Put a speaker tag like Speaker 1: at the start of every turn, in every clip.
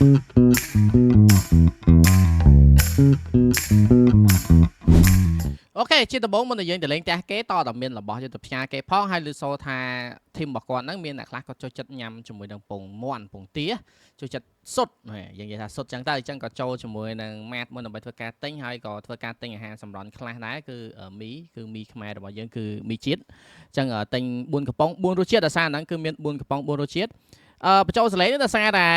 Speaker 1: អូខេជាដំបូងមុននឹងយើងទៅលេងផ្ទះគេតតែមានរបស់យើងទៅផ្ញើគេផងហើយលើសូថាធីមរបស់គាត់ហ្នឹងមានអ្នកខ្លះគាត់ចូលចិត្តញ៉ាំជាមួយនឹងពងមាន់ពងទាចូលចិត្តសុទ្ធយើងនិយាយថាសុទ្ធចឹងទៅអញ្ចឹងក៏ចូលជាមួយនឹងម៉ាតមុនដើម្បីធ្វើការទិញហើយក៏ធ្វើការទិញអាហារសម្រន់ខ្លះដែរគឺមីខ្មែររបស់យើងគឺមីជាតិអញ្ចឹងទិញ4កំប៉ុង4រសជាតិដោយសារហ្នឹងគឺមាន4កំប៉ុង4រសជាតិបញ្ចូលសលេងដោយសារតែ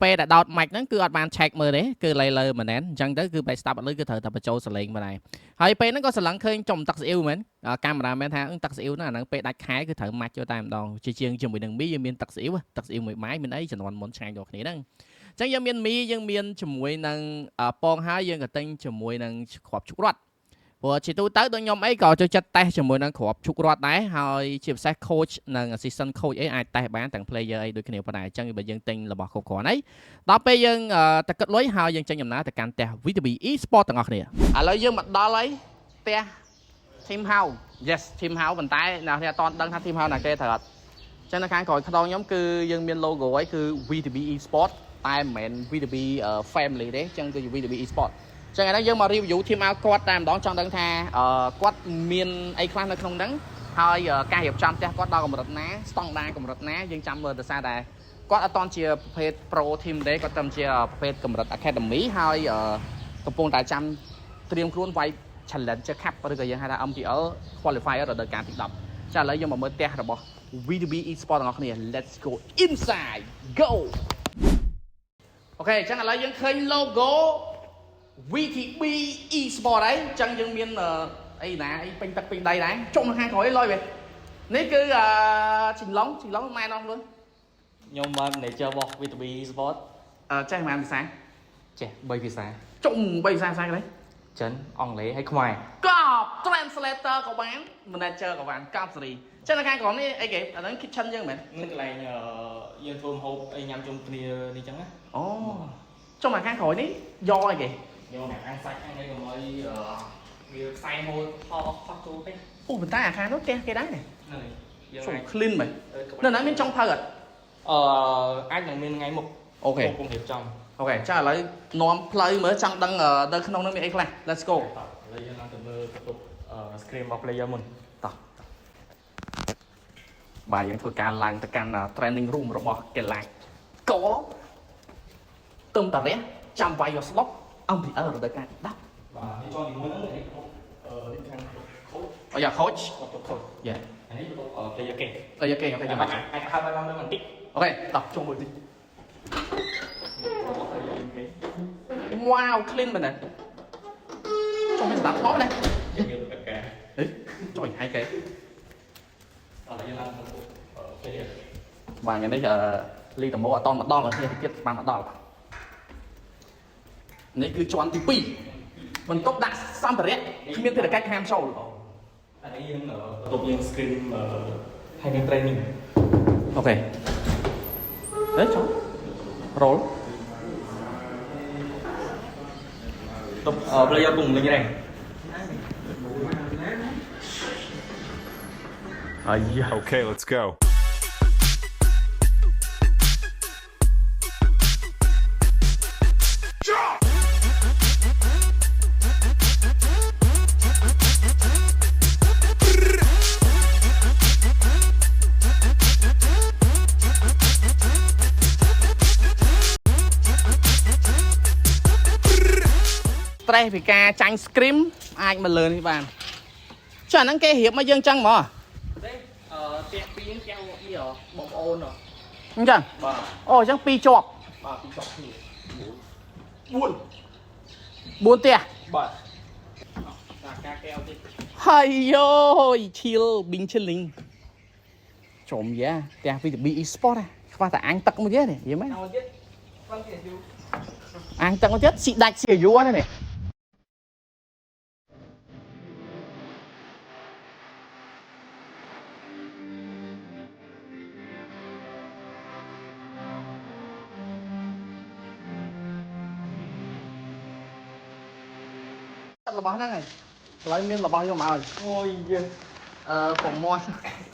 Speaker 1: ពេលដែលដោតម៉ាច់ហ្នឹងគឺអត់បាន check មើលទេគឺលើមែនអញ្ចឹងទៅគឺបែរស្ដាប់អត់លឺគឺត្រូវតែបញ្ចូលសលេងមកដែរហើយពេលហ្នឹងក៏ស្រឡឹងឃើញចំទឹកស្អ៊ីវមែនកាមេរ៉ាមែនថាទឹកស្អ៊ីវហ្នឹងអាហ្នឹងពេលដាច់ខែគឺត្រូវម៉ាច់ចូលតែម្ដងជាជាងជាមួយនឹងមីយើងមានទឹកស្អ៊ីវមួយម៉ាយមានអីចំនួនមុនឆ្ងាញ់ដល់គ្នាហ្នឹងអញ្ចឹងយើងមានមីយើងមានជាមួយនឹងពងហើយយើងក៏ទិញជាមួយនឹងគ្រាប់ជុករត់ព្រោះជាទូទៅដូចខ្ញុំអីក៏ចូលចិត្តតេស្តជាមួយនឹងគ្រាប់ជុករត់ដែរហើយជាពិសេស coach និង assistant coach អីអាចតេស្តបានទាំង player អីដូចគ្នាប៉ុណ្ណាអញ្ចឹងបើយើងទិញរបស់គ្រប់គ្រាន់អីដល់ពេលយើងតែគិតលុយហើយយើងចេញដំណើរទៅកាន់ផ្ទះ VTB Esport ទាំងអស់គ្នាឥឡូវយើងមកដល់ហើយផ្ទះ Team House yes Team House ប៉ុន្តែអ្នកនេះអត់ទាន់ដឹងថា Team House ណាគេត្រូវអត់អញ្ចឹងនៅខាងក្រោយខ្នងខ្ញុំគឺយើងមាន logo ហើយគឺ VTB Esport តែមិនមែន VTB Family ទេអញ្ចឹងគឺ VTB Esportចឹងឥឡូវយើងមក review team out គាត់តែម្ដងចង់ដឹងថាគាត់មានអីខ្លះនៅក្នុងហ្នឹងហើយការរៀបចំផ្ទះគាត់ដល់កម្រិតណាស្តង់ដារកម្រិតណាយើងចាំមើលទៅសារតែគាត់អត់តន់ជាប្រភេទ pro team ទេគាត់តែជាប្រភេទកម្រិត academy ហើយកំពុងតែចាំត្រៀមខ្លួនវាយ Challenger Cup ឬក៏យើងហៅថា MPL qualifier រដូវកាលទី10ចាឥឡូវយើងមកមើលផ្ទះរបស់ VTB Esport ទាំងអស់គ្នា let's go inside go អូខេអញ្ចឹងឥឡូវយើងឃើញ logo VTB Esport ហើយអញ្ចឹងយើងមានអីណាអីពេញទឹកពេញដីដែរចុះនៅខាងក្រោយលុយវិញនេះគឺជីឡុងម៉ែនអស់ខ្លួន
Speaker 2: ខ្ញុំបាន manager របស់ VTB Esport
Speaker 1: ចេះប៉ុន្មានភាសា
Speaker 2: ចេះ3ភាសា
Speaker 1: ចុំ3ភាសាស្អីគេ
Speaker 2: ចិនអង់គ្លេសហើយខ្មែរ
Speaker 1: កប់ translator ក៏បាន manager ក៏បានកប់សេរីចឹងនៅខាងក្រោមនេះអីគេអាហ្នឹង kitchen យើងមែន
Speaker 2: នេះកន្លែងយើងធ្វើម្ហូបអីញ៉ាំជុំគ្នានេះចឹងណា
Speaker 1: អូចុះមកខាងក្រោយនេះយកអីគេ
Speaker 2: យកអាសាច់ហ្នឹងឯងកុំឲ្យវាផ្សែងហូរខុសចូលទេ
Speaker 1: អូប៉ុន្តែអាខាងនោះផ្ទះគេដែរនេះ
Speaker 2: ហ្នឹង
Speaker 1: យើង clean មែននៅណាមានចុងភៅអត់
Speaker 2: អាចនឹងមានថ្ងៃមុខ
Speaker 1: អូខេ
Speaker 2: កំពុងរៀបចំ
Speaker 1: អូខេចាឥឡូវនាំផ្លូវមើលចង់ដឹងនៅក្នុងនោះមានអីខ្លះ let's go ឥ
Speaker 2: ឡូវយើងឡើងទៅមើលបន្ទប់ screen របស់ player មុន
Speaker 1: តោះបាទយើងធ្វើការឡើងទៅកាន់ training room របស់កីឡាករទឹមតារះចាំវាយយកស្លុកអំពីរដូវកាល10
Speaker 2: បាទនេះចូលនេះមុនហ្នឹងនេះខាង coach
Speaker 1: អូយ៉ា coach យ៉ា
Speaker 2: អានេះបន្ទប់ player គេ
Speaker 1: player គេអូខេចាំបាច់
Speaker 2: អាចហៅបានមើលបន្តិច
Speaker 1: អូខេតោះជុំមួយតិច wow clean មែនទេចុះមានស្ដាប់ថ្មណា
Speaker 2: យើងមានប្រកាស
Speaker 1: អេចុយហើយគេ
Speaker 2: អត់យើងឡើងបន្ទប់ player
Speaker 1: បាទថ្ងៃនេះលីតម៉ូអត់តមកដល់គ្នាទៀតបានមកដល់នេះគឺជាន់ទី2បន្ទប់ដាក់សម្ភារៈគ្មានភារកិច្ចហាមចូល
Speaker 2: អានេះយើងបន្ទប់យើង screen ហើយមាន training
Speaker 1: អូខេអេចុះ roll
Speaker 2: បន្ទប់ player ពុំលេងរ៉េ
Speaker 3: Okay, let's go.
Speaker 1: stress ពីការចាញ់ scream អាចមកលើនេះបានចុះអាហ្នឹងគេរៀបមកយើងចឹងហ្មង
Speaker 2: ទេផ្ទះពីរផ្ទះអ៊ីបងប្អូន
Speaker 1: អញ្ចឹង
Speaker 2: បាទ
Speaker 1: អូអញ្ចឹង2ជាប់
Speaker 2: បាទ2ជាប់គ្នា
Speaker 1: 4ផ្ទះ
Speaker 2: បាទតាការកែវតិច
Speaker 1: ហើយយោឈៀល bing chilling ចំយ៉ាផ្ទះ VTB Esport ខ្វះតែអាំងទឹកមួយទៀតយីមែនអាំងទឹកមួយទៀតស៊ីដាច់ស៊ីយួរនេះរបស់ហ្នឹងហើយកន្លែងមានរបស់យកមកឲ្យ
Speaker 2: អូយយើង
Speaker 1: ពងមាន់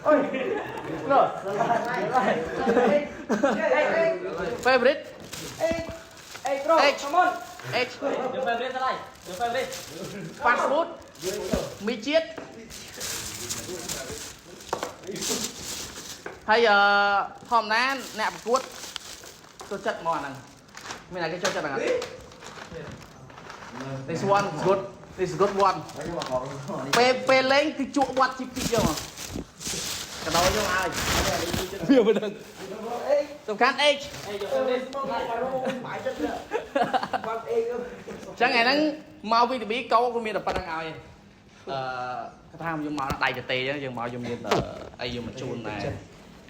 Speaker 1: អូយណ៎ favorite
Speaker 4: Hey bro,
Speaker 1: Hey.
Speaker 4: come on.
Speaker 1: H
Speaker 2: Được phê lên ra đây. Được phê lên.
Speaker 1: fast food មីជាតិហើយធម្មតាអ្នកប្រកួតចូលចិត្តមកអាហ្នឹងមានតែគេចូលចិត្តហ្នឹង This one is good this is good one ពេលលេងគឺជក់វត្តជីពីយកមកកដោយកឲ្យវាមិនដឹងសំខាន់ H
Speaker 2: Ê, được phê lên.
Speaker 1: ចឹងថ្ងៃហ្នឹងមក VTB កោក៏មានតែប៉ុណ្្នឹងឲ្យគាត់ថាយើងមកដៃទទេចឹងយើងមកយើងមានអីយើងមកជូនដែរ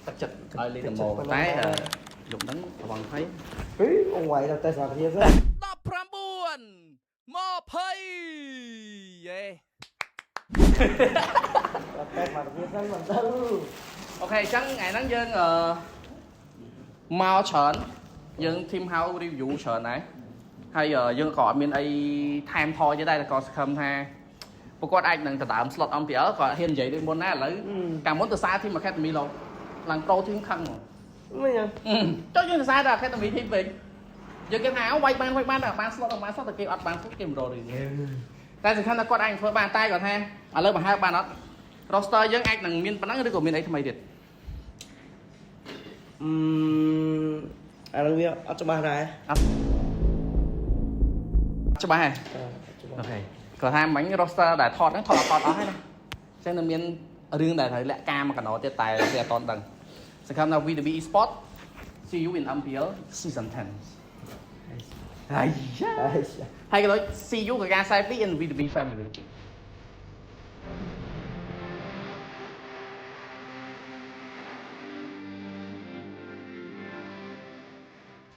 Speaker 1: ទឹកចិត្តឲ្យលេងតែមកតែយប់ហ្នឹងរវល់ភ័យ
Speaker 4: Ông ngoại là tài sản thiệt á.
Speaker 1: 19 20យេ
Speaker 4: Tài sản thiệt á, mình đâu.
Speaker 1: អូខេអញ្ចឹងថ្ងៃហ្នឹងយើងមកច្រើនយើង team house review ច្រើនដែរហើយយើងក៏អត់មានអីថែមថយទេដែរតែក៏សង្ឃឹមថាពួកគាត់អាចនឹងដណ្ដើម slot MPL ក៏ហ៊ាននិយាយដូចមុនដែរឥឡូវកាលមុនទៅសារ team academy ឡើង pro team ខឹងហ្មង
Speaker 4: Mấy nhỉ?
Speaker 1: ចុះយើងទៅសារដល់ academy team វិញយើងគិតថាវាយបានបាន slot បាន slot តែគេអត់បាន slot គេមិនរករឿងតែសំខាន់ថាគាត់អាចធ្វើបានតែគាត់ថាឥឡូវបើហៅបានអត់ roster យើងអាចនឹងមានប៉ុណ្ណឹងឬក៏មានអីថ្មីទៀត
Speaker 4: À đâu biết, ăn cho ba này.
Speaker 1: ច្បាស់ហើយអូខេគាត់ថាមិញ roster ដែលថតហ្នឹងថតអត់អស់ហើយណាអញ្ចឹងនៅមានរឿងដែលត្រូវលាក់ការមកកណ្ដោទៀតតែវាអត់តន់ដឹងសង្ឃឹមថា VTB Esports see you in MPL season 10 ហើយ
Speaker 4: Đấy.
Speaker 1: ហើយក៏ដូច see you ក៏ការ safety in VTB family